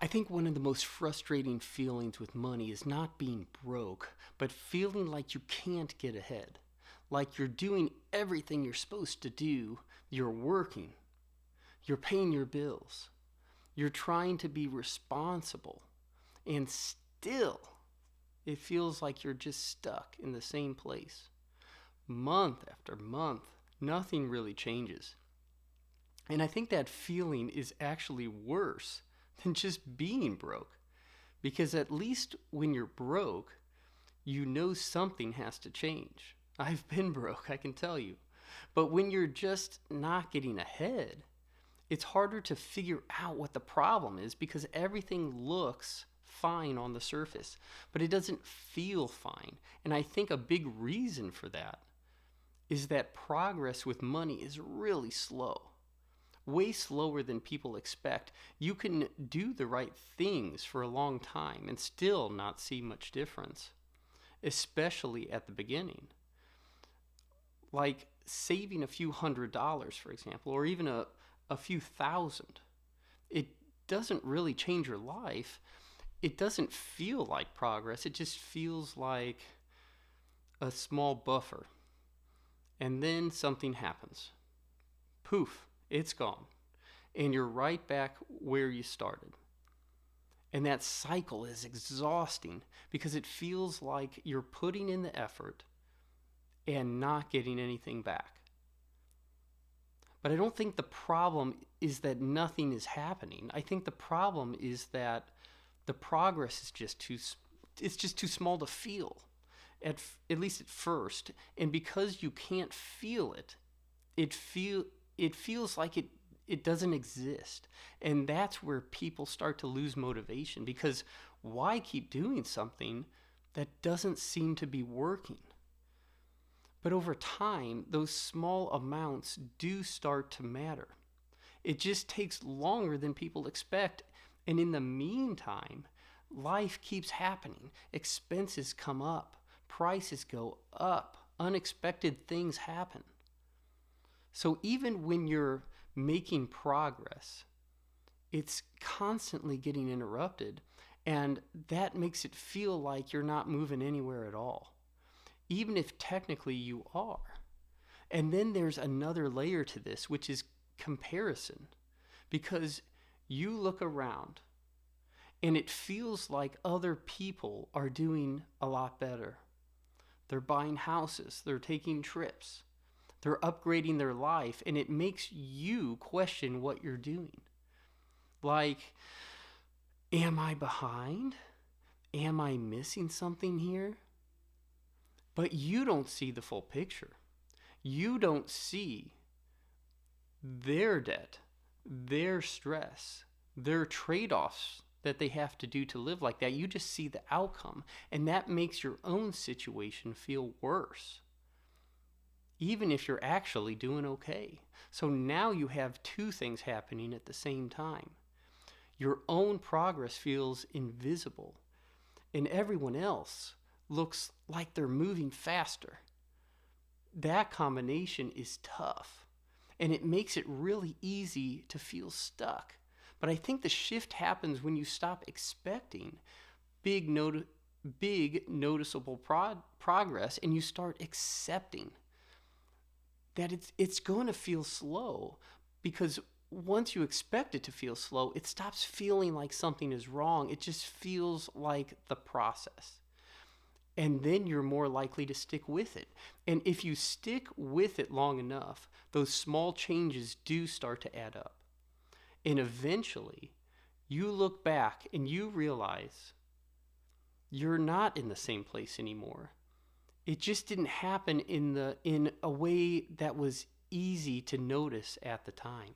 I think one of the most frustrating feelings with money is not being broke, but feeling like you can't get ahead. Like you're doing everything you're supposed to do, you're working, you're paying your bills, you're trying to be responsible, and still it feels like you're just stuck in the same place. Month after month, nothing really changes. And I think that feeling is actually worse than just being broke. Because at least when you're broke, you know something has to change. I've been broke, I can tell you. But when you're just not getting ahead, it's harder to figure out what the problem is because everything looks fine on the surface, but it doesn't feel fine. And I think a big reason for that is that progress with money is really slow, way slower than people expect. You can do the right things for a long time and still not see much difference, especially at the beginning. Like saving a few $100s, for example, or even a few thousand. It doesn't really change your life. It doesn't feel like progress. It just feels like a small buffer. And then something happens. Poof, it's gone. And you're right back where you started. And that cycle is exhausting because it feels like you're putting in the effort and not getting anything back. But I don't think the problem is that nothing is happening. I think the problem is that the progress is just too small to feel, at least at first. And because you can't feel it, it feels like it doesn't exist. And that's where people start to lose motivation, because why keep doing something that doesn't seem to be working? But over time, those small amounts do start to matter. It just takes longer than people expect. And in the meantime, life keeps happening. Expenses come up, prices go up, unexpected things happen. So even when you're making progress, it's constantly getting interrupted, and that makes it feel like you're not moving anywhere at all, even if technically you are. And then there's another layer to this, which is comparison, because you look around and it feels like other people are doing a lot better. They're buying houses, they're taking trips, they're upgrading their life, and it makes you question what you're doing. Like, am I behind? Am I missing something here? But you don't see the full picture. You don't see their debt, their stress, their trade-offs that they have to do to live like that. You just see the outcome, and that makes your own situation feel worse, even if you're actually doing okay. So now you have two things happening at the same time. Your own progress feels invisible, and everyone else looks like they're moving faster. That combination is tough, and it makes it really easy to feel stuck. But I think the shift happens when you stop expecting big noticeable progress, and you start accepting that it's going to feel slow, because once you expect it to feel slow, it stops feeling like something is wrong. It just feels like the process. And then you're more likely to stick with it. And if you stick with it long enough, those small changes do start to add up. And eventually, you look back and you realize you're not in the same place anymore. It just didn't happen in a way that was easy to notice at the time.